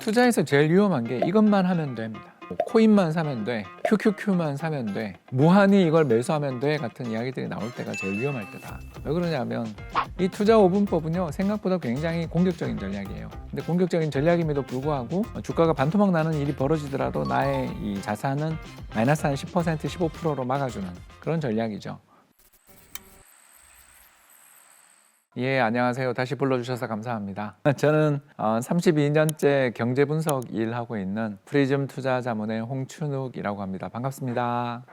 투자에서 제일 위험한 게 이것만 하면 됩니다. 뭐 코인만 사면 돼, QQQ만 사면 돼, 무한히 이걸 매수하면 돼 같은 이야기들이 나올 때가 제일 위험할 때다. 왜 그러냐면 이 투자 5분법은요 생각보다 굉장히 공격적인 전략이에요. 근데 공격적인 전략임에도 불구하고 주가가 반토막 나는 일이 벌어지더라도 나의 이 자산은 마이너스 한 10%, 15%로 막아주는 그런 전략이죠. 예, 안녕하세요. 다시 불러주셔서 감사합니다. 저는 32년째 경제분석 일하고 있는 프리즘 투자자문의 홍춘욱이라고 합니다. 반갑습니다.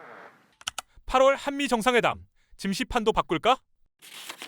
8월 한미 정상회담 증시판도 바꿀까?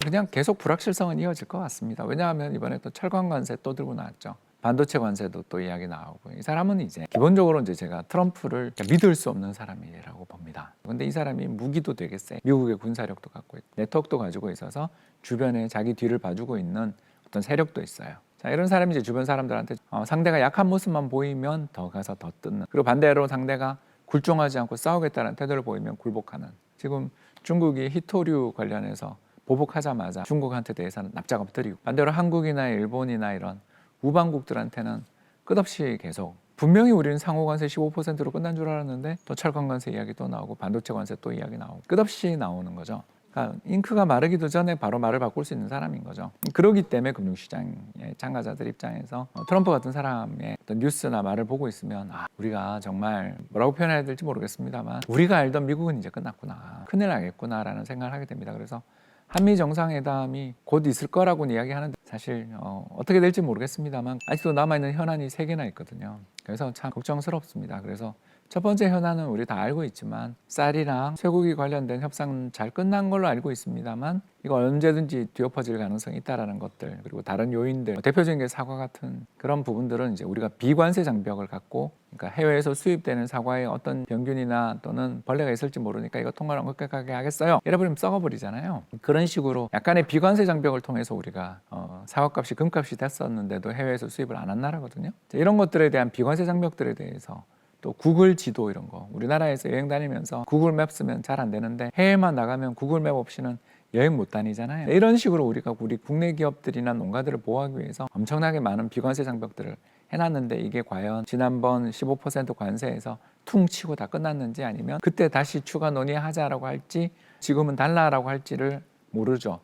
그냥 계속 불확실성은 이어질 것 같습니다. 왜냐하면 이번에 또 철강 관세 또 들고 나왔죠. 반도체 관세도 또 이야기 나오고, 이 사람은 이제 기본적으로 이제 제가 트럼프를 믿을 수 없는 사람이라고 봅니다. 근데 이 사람이 무기도 되게 세, 미국의 군사력도 갖고 있고 네트워크도 가지고 있어서 주변에 자기 뒤를 봐주고 있는 어떤 세력도 있어요. 자, 이런 사람이 이제 주변 사람들한테 상대가 약한 모습만 보이면 더 가서 더 뜯는, 그리고 반대로 상대가 굴종하지 않고 싸우겠다는 태도를 보이면 굴복하는. 지금 중국이 히토류 관련해서 보복하자마자 중국한테 대해서는 납작 엎드리고, 반대로 한국이나 일본이나 이런 우방국들한테는 끝없이 계속, 분명히 우리는 상호관세 15%로 끝난 줄 알았는데 또 철강관세 이야기 또 나오고 반도체 관세 또 이야기 나오고 끝없이 나오는 거죠. 그러니까 잉크가 마르기도 전에 바로 말을 바꿀 수 있는 사람인 거죠. 그렇기 때문에 금융시장의 참가자들 입장에서 트럼프 같은 사람의 어떤 뉴스나 말을 보고 있으면 우리가 정말 뭐라고 표현해야 될지 모르겠습니다만 우리가 알던 미국은 이제 끝났구나, 큰일 나겠구나라는 생각을 하게 됩니다. 그래서 한미 정상회담이 곧 있을 거라고 이야기하는데 사실 어떻게 될지 모르겠습니다만 아직도 남아있는 현안이 3개나 있거든요. 그래서 참 걱정스럽습니다. 그래서 첫 번째 현안은 우리 다 알고 있지만 쌀이랑 쇠고기 관련된 협상은 잘 끝난 걸로 알고 있습니다만 이거 언제든지 뒤엎어질 가능성이 있다라는 것들, 그리고 다른 요인들, 대표적인 게 사과 같은 그런 부분들은 이제 우리가 비관세 장벽을 갖고, 그러니까 해외에서 수입되는 사과에 어떤 병균이나 또는 벌레가 있을지 모르니까 이거 통과를 엄격하게 하겠어요, 이래버리면 썩어버리잖아요. 그런 식으로 약간의 비관세 장벽을 통해서 우리가 사과값이 금값이 됐었는데도 해외에서 수입을 안 한 나라거든요. 이런 것들에 대한 비관세 장벽들에 대해서, 또 구글 지도 이런 거, 우리나라에서 여행 다니면서 구글 맵 쓰면 잘 안 되는데 해외만 나가면 구글 맵 없이는 여행 못 다니잖아요. 이런 식으로 우리가 우리 국내 기업들이나 농가들을 보호하기 위해서 엄청나게 많은 비관세 장벽들을 해놨는데 이게 과연 지난번 15% 관세에서 퉁 치고 다 끝났는지, 아니면 그때 다시 추가 논의하자라고 할지 지금은 달라라고 할지를 모르죠.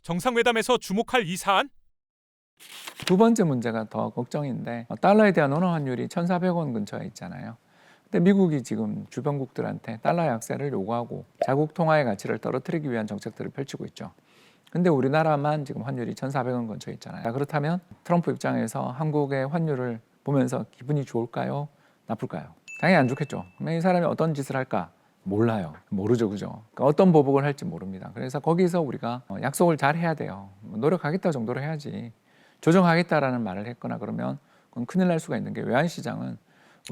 정상회담에서 주목할 이 사안? 두 번째 문제가 더 걱정인데, 달러에 대한 원화 환율이 1,400원 근처에 있잖아요. 근데 미국이 지금 주변국들한테 달러 약세를 요구하고 자국 통화의 가치를 떨어뜨리기 위한 정책들을 펼치고 있죠. 근데 우리나라만 지금 환율이 1,400원 근처에 있잖아요. 그렇다면 트럼프 입장에서 한국의 환율을 보면서 기분이 좋을까요? 나쁠까요? 당연히 안 좋겠죠. 그러면 이 사람이 어떤 짓을 할까? 몰라요. 모르죠, 그죠? 그러니까 어떤 보복을 할지 모릅니다. 그래서 거기서 우리가 약속을 잘 해야 돼요. 노력하겠다 정도로 해야지, 조정하겠다라는 말을 했거나 그러면 그건 큰일 날 수가 있는 게, 외환시장은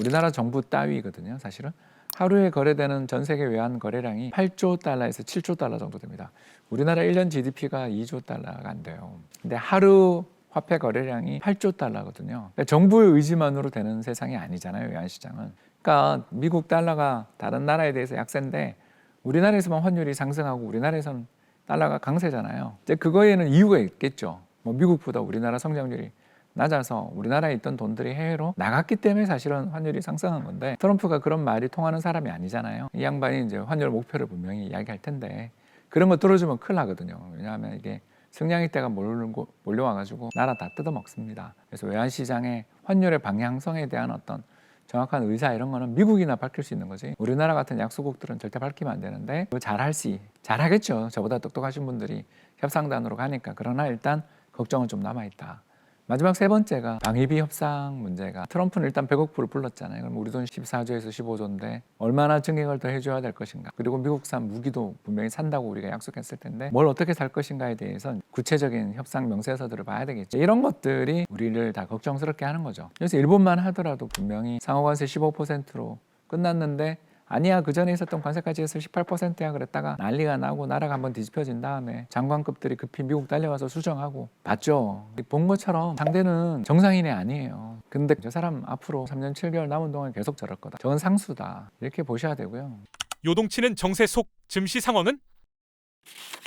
우리나라 정부 따위거든요. 사실은 하루에 거래되는 전 세계 외환 거래량이 8조 달러에서 7조 달러 정도 됩니다. 우리나라 1년 GDP가 2조 달러가 안 돼요. 근데 하루 화폐 거래량이 8조 달러거든요. 그러니까 정부의 의지만으로 되는 세상이 아니잖아요, 외환시장은. 그러니까 미국 달러가 다른 나라에 대해서 약세인데 우리나라에서만 환율이 상승하고 우리나라에서는 달러가 강세잖아요. 이제 그거에는 이유가 있겠죠. 미국보다 우리나라 성장률이 낮아서 우리나라에 있던 돈들이 해외로 나갔기 때문에 사실은 환율이 상승한 건데, 트럼프가 그런 말이 통하는 사람이 아니잖아요. 이 양반이 이제 환율 목표를 분명히 이야기할 텐데 그런 거 들어주면 큰일 나거든요. 왜냐하면 이게 성냥이 때가 몰려와가지고 나라 다 뜯어먹습니다. 그래서 외환시장의 환율의 방향성에 대한 어떤 정확한 의사 이런 거는 미국이나 밝힐 수 있는 거지, 우리나라 같은 약소국들은 절대 밝히면 안 되는데 잘하겠죠. 저보다 똑똑하신 분들이 협상단으로 가니까. 그러나 일단 걱정은 좀 남아있다. 마지막 세 번째가 방위비 협상 문제가, 트럼프는 일단 100억 불을 불렀잖아요. 그럼 우리 돈 14조에서 15조인데 얼마나 증액을 더 해줘야 될 것인가, 그리고 미국산 무기도 분명히 산다고 우리가 약속했을 텐데 뭘 어떻게 살 것인가에 대해서 구체적인 협상 명세서들을 봐야 되겠죠. 이런 것들이 우리를 다 걱정스럽게 하는 거죠. 그래서 일본만 하더라도 분명히 상호관세 15%로 끝났는데 아니야, 그 전에 있었던 관세까지 해서 18%야 그랬다가 난리가 나고 나라가 한번 뒤집혀진 다음에 장관급들이 급히 미국 달려가서 수정하고 봤죠. 본 것처럼 상대는 정상인이 아니에요. 근데 저 사람 앞으로 3년 7개월 남은 동안 계속 저럴 거다, 저건 상수다, 이렇게 보셔야 되고요. 요동치는 정세 속 증시 상황은?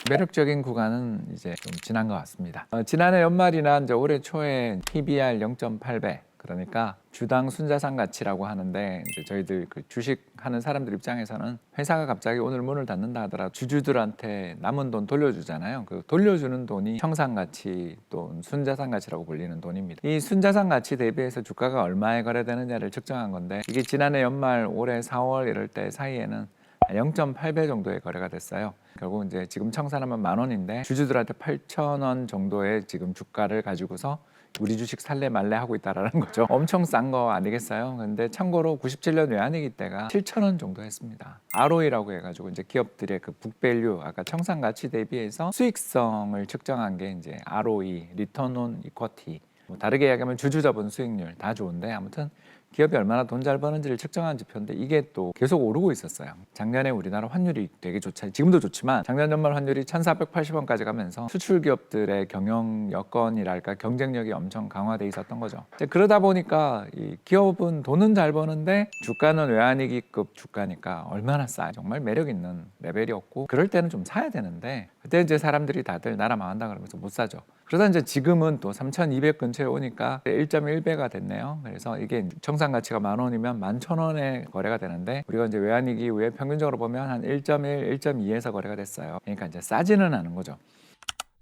매력적인 구간은 이제 좀 지난 것 같습니다. 지난해 연말이나 이제 올해 초에 PBR 0.8배, 그러니까 주당 순자산 가치라고 하는데 이제 저희들 그 주식하는 사람들 입장에서는 회사가 갑자기 오늘 문을 닫는다 하더라도 주주들한테 남은 돈 돌려주잖아요. 그 돌려주는 돈이 청산 가치 또 순자산 가치라고 불리는 돈입니다. 이 순자산 가치 대비해서 주가가 얼마에 거래되느냐를 측정한 건데 이게 지난해 연말 올해 4월 이럴 때 사이에는 0.8배 정도의 거래가 됐어요. 결국 이제 지금 청산하면 10,000원인데 주주들한테 8,000원 정도의 지금 주가를 가지고서 우리 주식 살래 말래 하고 있다라는 거죠. 엄청 싼 거 아니겠어요? 근데 참고로 97년 외환위기 때가 7,000원 정도 했습니다. ROE라고 해가지고 이제 기업들의 그 북밸류, 아까 청산 가치 대비해서 수익성을 측정한 게 이제 ROE, Return on Equity. 뭐 다르게 이야기하면 주주자본 수익률 다 좋은데 아무튼 기업이 얼마나 돈 잘 버는지를 측정한 지표인데 이게 또 계속 오르고 있었어요. 작년에 우리나라 환율이 되게 좋잖아요. 지금도 좋지만 작년 연말 환율이 1,480원까지 가면서 수출 기업들의 경영 여건이랄까 경쟁력이 엄청 강화돼 있었던 거죠. 이제 그러다 보니까 이 기업은 돈은 잘 버는데 주가는 외환위기급 주가니까 얼마나 싸요. 정말 매력 있는 레벨이었고 그럴 때는 좀 사야 되는데 그때 이제 사람들이 다들 나라 망한다 그러면서 못 사죠. 그러다 이제 지금은 또 3,200 근처에 오니까 1.1배가 됐네요. 그래서 이게 청산 가치가 10,000원이면 11,000원에 거래가 되는데 우리가 이제 외환위기 이후에 평균적으로 보면 한 1.1, 1.2에서 거래가 됐어요. 그러니까 이제 싸지는 않은 거죠.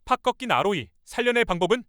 팍 꺾인 ROE 살려낼 방법은?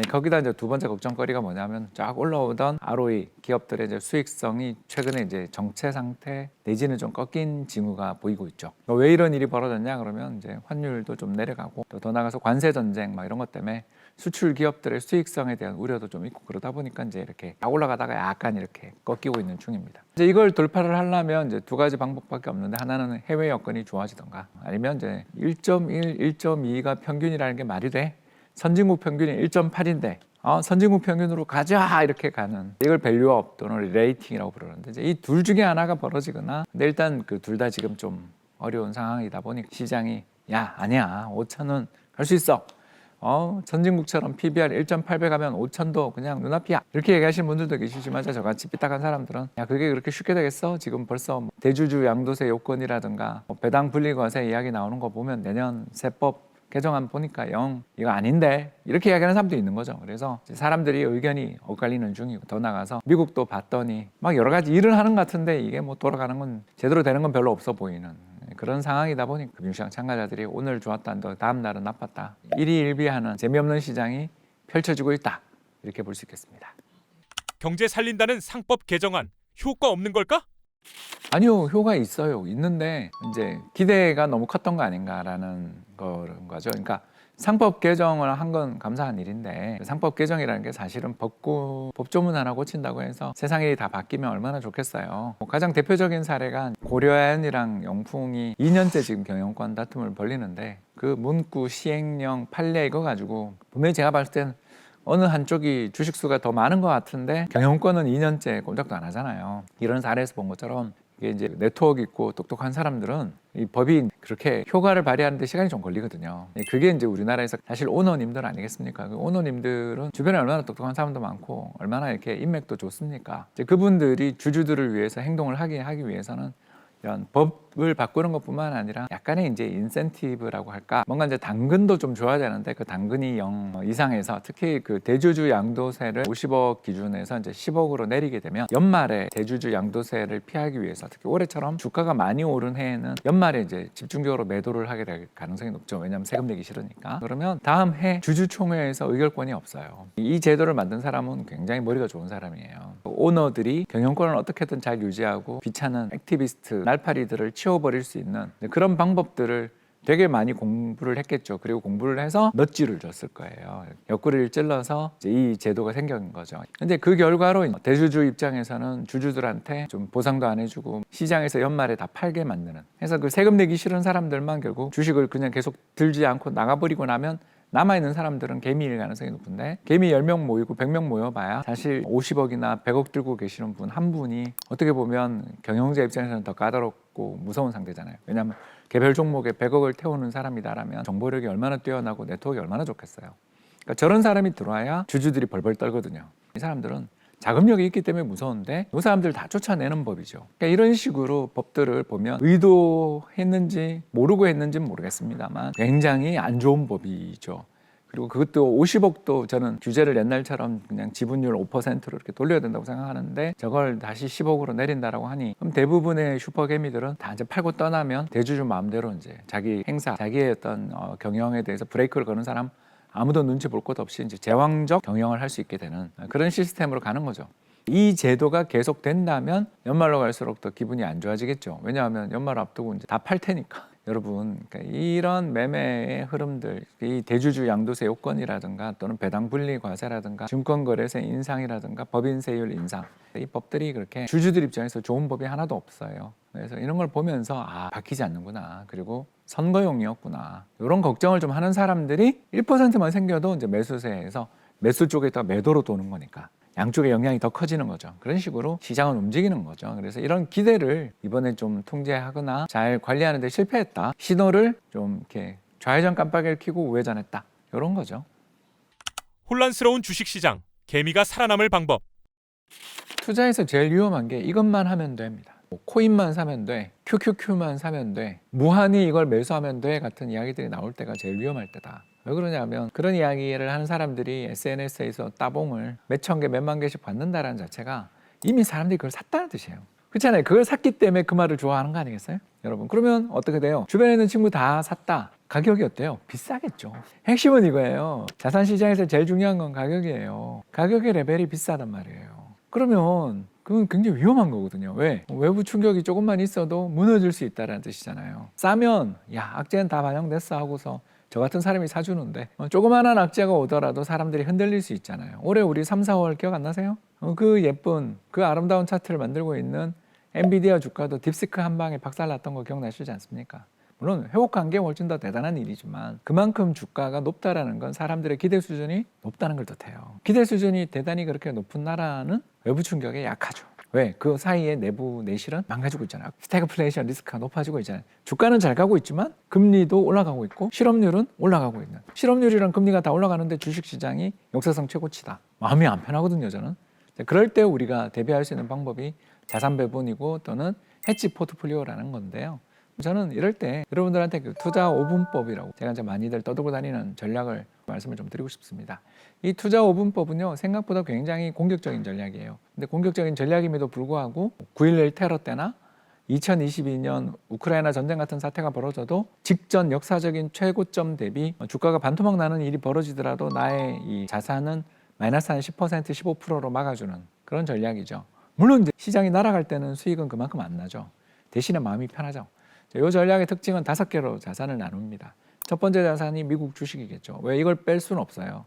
거기다 이제 두 번째 걱정거리가 뭐냐면 쫙 올라오던 ROE 기업들의 이제 수익성이 최근에 이제 정체 상태 내지는 좀 꺾인 징후가 보이고 있죠. 왜 이런 일이 벌어졌냐 그러면 이제 환율도 좀 내려가고 또 더 나가서 관세 전쟁 막 이런 것 때문에 수출 기업들의 수익성에 대한 우려도 좀 있고 그러다 보니까 이제 이렇게 쫙 올라가다가 약간 이렇게 꺾이고 있는 중입니다. 이제 이걸 돌파를 하려면 이제 두 가지 방법밖에 없는데 하나는 해외 여건이 좋아지던가 아니면 이제 1.1, 1.2가 평균이라는 게 말이 돼? 선진국 평균이 1.8인데 선진국 평균으로 가자 이렇게 가는 이걸 밸류업 또는 레이팅이라고 부르는데 이제 이 둘 중에 하나가 벌어지거나 근데 일단 그 둘 다 지금 좀 어려운 상황이다 보니 시장이 야 아니야 5,000원 갈 수 있어 선진국처럼 PBR 1.8배 가면 5,000도 그냥 눈앞이야 이렇게 얘기하시는 분들도 계시지만 저같이 삐딱한 사람들은 야 그게 그렇게 쉽게 되겠어? 지금 벌써 뭐 대주주 양도세 요건이라든가 뭐 배당 분리과세 이야기 나오는 거 보면 내년 세법 개정안 보니까 이거 아닌데 이렇게 이야기하는 사람도 있는 거죠. 그래서 사람들이 의견이 엇갈리는 중이고 더 나가서 미국도 봤더니 막 여러 가지 일을 하는 것 같은데 이게 뭐 돌아가는 건 제대로 되는 건 별로 없어 보이는 그런 상황이다 보니 금융시장 참가자들이 오늘 좋았다 다음 날은 나빴다 일희일비하는 재미없는 시장이 펼쳐지고 있다 이렇게 볼 수 있겠습니다. 경제 살린다는 상법 개정안 효과 없는 걸까? 아니요, 효과 있어요. 있는데 이제 기대가 너무 컸던 거 아닌가라는 그런 거죠. 그러니까 상법 개정을 한 건 감사한 일인데 상법 개정이라는 게 사실은 법조문 하나 고친다고 해서 세상 일이 다 바뀌면 얼마나 좋겠어요. 가장 대표적인 사례가 고려아연이랑 영풍이 2년째 지금 경영권 다툼을 벌리는데 그 문구 시행령 판례 이거 가지고 분명히 제가 봤을 때는 어느 한쪽이 주식수가 더 많은 것 같은데 경영권은 2년째 꼼짝도 안 하잖아요. 이런 사례에서 본 것처럼 이게 이제 네트워크 있고 똑똑한 사람들은 이 법이 그렇게 효과를 발휘하는데 시간이 좀 걸리거든요. 그게 이제 우리나라에서 사실 오너님들 아니겠습니까? 그 오너님들은 주변에 얼마나 똑똑한 사람도 많고 얼마나 이렇게 인맥도 좋습니까? 이제 그분들이 주주들을 위해서 행동을 하기 위해서는 이런 법을 바꾸는 것뿐만 아니라 약간의 이제 인센티브라고 할까 뭔가 이제 당근도 좀 줘야 되는데 그 당근이 0 이상에서 특히 그 대주주 양도세를 50억 기준에서 이제 10억으로 내리게 되면 연말에 대주주 양도세를 피하기 위해서 특히 올해처럼 주가가 많이 오른 해에는 연말에 이제 집중적으로 매도를 하게 될 가능성이 높죠. 왜냐하면 세금 내기 싫으니까. 그러면 다음 해 주주총회에서 의결권이 없어요. 이 제도를 만든 사람은 굉장히 머리가 좋은 사람이에요. 오너들이 경영권을 어떻게든 잘 유지하고 귀찮은 액티비스트 날파리들을 치워버릴 수 있는 그런 방법들을 되게 많이 공부를 했겠죠. 그리고 공부를 해서 넛지를 줬을 거예요. 옆구리를 찔러서 이제 이 제도가 생긴 거죠. 근데 그 결과로 대주주 입장에서는 주주들한테 좀 보상도 안 해주고 시장에서 연말에 다 팔게 만드는. 그래서 그 세금 내기 싫은 사람들만 결국 주식을 그냥 계속 들지 않고 나가버리고 나면 남아있는 사람들은 개미일 가능성이 높은데 개미 10명 모이고 100명 모여봐야 사실 50억이나 100억 들고 계시는 분 한 분이 어떻게 보면 경영자 입장에서는 더 까다롭고 무서운 상대잖아요. 왜냐하면 개별 종목에 100억을 태우는 사람이다라면 정보력이 얼마나 뛰어나고 네트워크가 얼마나 좋겠어요. 그러니까 저런 사람이 들어와야 주주들이 벌벌 떨거든요. 이 사람들은 자금력이 있기 때문에 무서운데 이 사람들 다 쫓아내는 법이죠. 그러니까 이런 식으로 법들을 보면 의도했는지 모르고 했는지는 모르겠습니다만 굉장히 안 좋은 법이죠. 그리고 그것도 50억도 저는 규제를 옛날처럼 그냥 지분율 5%로 이렇게 돌려야 된다고 생각하는데 저걸 다시 10억으로 내린다라고 하니 그럼 대부분의 슈퍼개미들은 다 이제 팔고 떠나면 대주주 마음대로 이제 자기 행사, 자기의 어떤 경영에 대해서 브레이크를 거는 사람 아무도 눈치 볼 것 없이 이제 제왕적 경영을 할 수 있게 되는 그런 시스템으로 가는 거죠. 이 제도가 계속된다면 연말로 갈수록 더 기분이 안 좋아지겠죠. 왜냐하면 연말 앞두고 이제 다 팔 테니까. 여러분, 그러니까 이런 매매의 흐름들, 이 대주주 양도세 요건이라든가 또는 배당 분리 과세라든가 증권거래세 인상이라든가 법인세율 인상, 이 법들이 그렇게 주주들 입장에서 좋은 법이 하나도 없어요. 그래서 이런 걸 보면서 바뀌지 않는구나. 그리고 선거용이었구나. 이런 걱정을 좀 하는 사람들이 1%만 생겨도 이제 매수세에서 매수 쪽에다 매도로 도는 거니까. 양쪽의 영향이 더 커지는 거죠. 그런 식으로 시장은 움직이는 거죠. 그래서 이런 기대를 이번에 좀 통제하거나 잘 관리하는 데 실패했다. 신호를 좀 이렇게 좌회전 깜빡이를 켜고 우회전했다. 이런 거죠. 혼란스러운 주식시장, 개미가 살아남을 방법. 투자에서 제일 위험한 게 이것만 하면 됩니다. 코인만 사면 돼, QQQ만 사면 돼, 무한히 이걸 매수하면 돼 같은 이야기들이 나올 때가 제일 위험할 때다. 왜 그러냐면 그런 이야기를 하는 사람들이 SNS에서 따봉을 몇천 개, 몇만 개씩 받는다는 자체가 이미 사람들이 그걸 샀다는 뜻이에요. 그렇잖아요. 그걸 샀기 때문에 그 말을 좋아하는 거 아니겠어요? 여러분, 그러면 어떻게 돼요? 주변에 있는 친구 다 샀다. 가격이 어때요? 비싸겠죠. 핵심은 이거예요. 자산시장에서 제일 중요한 건 가격이에요. 가격의 레벨이 비싸단 말이에요. 그러면 그건 굉장히 위험한 거거든요. 왜? 외부 충격이 조금만 있어도 무너질 수 있다는 뜻이잖아요. 싸면 악재는 다 반영됐어 하고서 저 같은 사람이 사주는데 조그마한 악재가 오더라도 사람들이 흔들릴 수 있잖아요. 올해 우리 3, 4월 기억 안 나세요? 그 예쁜 그 아름다운 차트를 만들고 있는 엔비디아 주가도 딥시크 한 방에 박살났던 거 기억나시지 않습니까? 물론 회복한 게 훨씬 더 대단한 일이지만 그만큼 주가가 높다라는 건 사람들의 기대 수준이 높다는 걸 뜻해요. 기대 수준이 대단히 그렇게 높은 나라는 외부 충격에 약하죠. 왜? 그 사이에 내부 내실은 망가지고 있잖아요. 스태그플레이션 리스크가 높아지고 있잖아요. 주가는 잘 가고 있지만 금리도 올라가고 있고 실업률은 올라가고 있는. 실업률이랑 금리가 다 올라가는데 주식시장이 역사상 최고치다. 마음이 안 편하거든요, 저는. 그럴 때 우리가 대비할 수 있는 방법이 자산 배분이고 또는 해지 포트폴리오라는 건데요. 저는 이럴 때 여러분들한테 그 투자 5분법이라고 제가 이제 많이들 떠들고 다니는 전략을 말씀을 좀 드리고 싶습니다. 이 투자 5분법은요 생각보다 굉장히 공격적인 전략이에요. 근데 공격적인 전략임에도 불구하고 9.11 테러 때나 2022년 우크라이나 전쟁 같은 사태가 벌어져도 직전 역사적인 최고점 대비 주가가 반토막 나는 일이 벌어지더라도 나의 이 자산은 마이너스 한 10%, 15%로 막아주는 그런 전략이죠. 물론 이제 시장이 날아갈 때는 수익은 그만큼 안 나죠. 대신에 마음이 편하죠. 이 전략의 특징은 5개로 자산을 나눕니다. 첫 번째 자산이 미국 주식이겠죠. 왜 이걸 뺄 수는 없어요.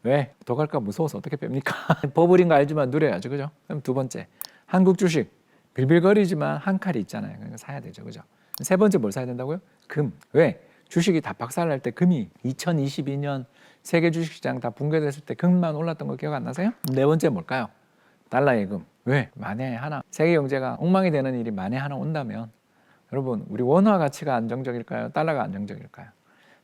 왜? 더 갈까 무서워서 어떻게 뺍니까? 버블인 거 알지만 누려야죠. 그죠? 그럼 두 번째, 한국 주식. 빌빌거리지만 한 칼이 있잖아요. 그러니까 사야 되죠. 그죠? 세 번째 뭘 사야 된다고요? 금. 왜? 주식이 다 박살날 때 금이 2022년 세계 주식시장 다 붕괴됐을 때 금만 올랐던 거 기억 안 나세요? 네 번째 뭘까요? 달러 예금. 왜? 만에 하나 세계 경제가 엉망이 되는 일이 만에 하나 온다면 여러분 우리 원화 가치가 안정적일까요? 달러가 안정적일까요?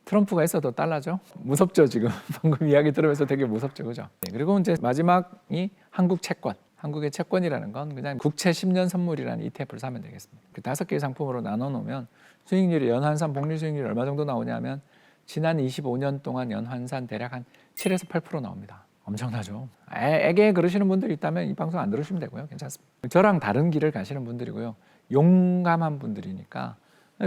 트럼프가 있어도 달러죠? 무섭죠 지금. 방금 이야기 들으면서 되게 무섭죠. 그죠? 네, 그리고 이제 마지막이 한국 채권. 한국의 채권이라는 건 그냥 국채 10년 선물이라는 ETF를 사면 되겠습니다. 그 5개의 상품으로 나눠 놓으면 수익률이 연환산 복리 수익률이 얼마 정도 나오냐면 지난 25년 동안 연환산 대략 한 7에서 8% 나옵니다. 엄청나죠. 애게 그러시는 분들이 있다면 이 방송 안 들으시면 되고요. 괜찮습니다. 저랑 다른 길을 가시는 분들이고요. 용감한 분들이니까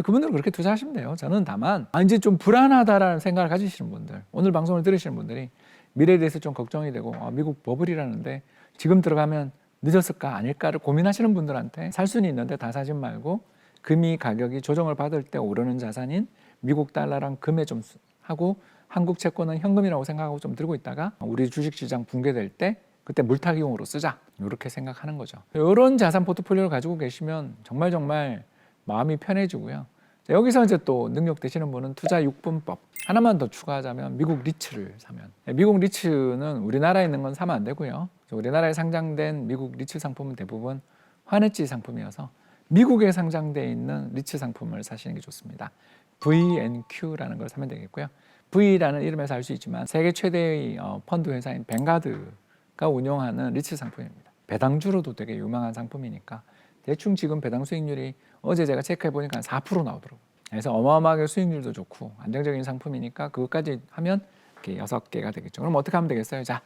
그분들은 그렇게 투자하시면 돼요. 저는 다만 이제 좀 불안하다라는 생각을 가지시는 분들, 오늘 방송을 들으시는 분들이 미래에 대해서 좀 걱정이 되고 미국 버블이라는데 지금 들어가면 늦었을까 아닐까를 고민하시는 분들한테 살 수는 있는데 다 사지 말고 금이 가격이 조정을 받을 때 오르는 자산인 미국 달러랑 금에 좀 하고 한국 채권은 현금이라고 생각하고 좀 들고 있다가 우리 주식시장 붕괴될 때 그때 물타기용으로 쓰자 이렇게 생각하는 거죠. 이런 자산 포트폴리오를 가지고 계시면 정말 마음이 편해지고요. 자, 여기서 이제 또 능력 되시는 분은 투자 6분법 하나만 더 추가하자면 미국 리츠를 사면 미국 리츠는 우리나라에 있는 건 사면 안 되고요. 우리나라에 상장된 미국 리츠 상품은 대부분 환해지 상품이어서 미국에 상장되어 있는 리츠 상품을 사시는 게 좋습니다. VNQ라는 걸 사면 되겠고요. V라는 이름에서 알 수 있지만 세계 최대의 펀드 회사인 뱅가드가 운영하는 리츠 상품입니다. 배당주로도 되게 유명한 상품이니까 대충 지금 배당 수익률이 어제 제가 체크해 보니까 한 4% 나오더라고요. 그래서 어마어마하게 수익률도 좋고 안정적인 상품이니까 그것까지 하면 이렇게 6개가 되겠죠. 그럼 어떻게 하면 되겠어요? 자,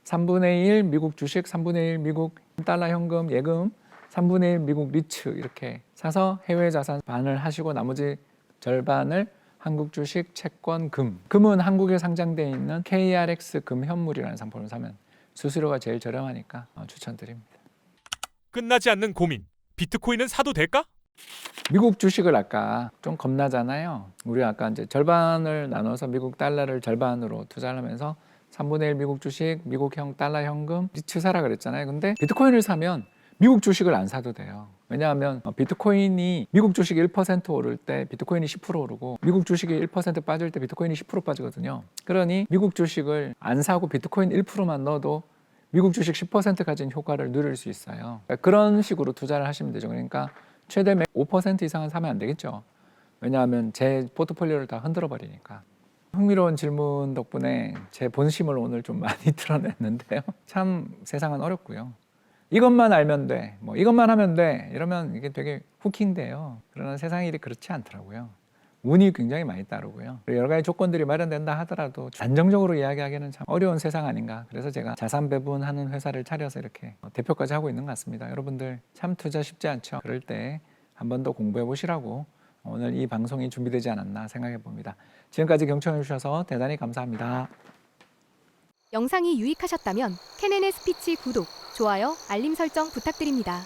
3분의 1 미국 주식, 3분의 1 미국 달러 현금, 예금, 3분의 1 미국 리츠 이렇게 사서 해외 자산 반을 하시고 나머지 절반을 한국 주식, 채권, 금. 금은 한국에 상장되어 있는 KRX 금 현물이라는 상품을 사면 수수료가 제일 저렴하니까 추천드립니다. 끝나지 않는 고민. 비트코인은 사도 될까? 미국 주식을 아까 좀 겁나잖아요. 우리 아까 이제 절반을 나눠서 미국 달러를 절반으로 투자를 하면서 3분의 1 미국 주식, 미국형 달러 현금, 리츠 사라 그랬잖아요. 근데 비트코인을 사면 미국 주식을 안 사도 돼요. 왜냐하면 비트코인이 미국 주식이 1% 오를 때 비트코인이 10% 오르고 미국 주식이 1% 빠질 때 비트코인이 10% 빠지거든요. 그러니 미국 주식을 안 사고 비트코인 1%만 넣어도 미국 주식 10% 가진 효과를 누릴 수 있어요. 그런 식으로 투자를 하시면 되죠. 그러니까 최대 5% 이상은 사면 안 되겠죠. 왜냐하면 제 포트폴리오를 다 흔들어 버리니까. 흥미로운 질문 덕분에 제 본심을 오늘 좀 많이 드러냈는데요. 참 세상은 어렵고요. 이것만 알면 돼, 뭐 이것만 하면 돼 이러면 이게 되게 후킹돼요. 그러나 세상 일이 그렇지 않더라고요. 운이 굉장히 많이 따르고요. 여러 가지 조건들이 마련된다 하더라도 안정적으로 이야기하기는 참 어려운 세상 아닌가. 그래서 제가 자산 배분하는 회사를 차려서 이렇게 대표까지 하고 있는 것 같습니다. 여러분들 참 투자 쉽지 않죠. 그럴 때 한 번 더 공부해 보시라고 오늘 이 방송이 준비되지 않았나 생각해 봅니다. 지금까지 경청해 주셔서 대단히 감사합니다. 영상이 유익하셨다면 KNN 스피치 구독, 좋아요, 알림 설정 부탁드립니다.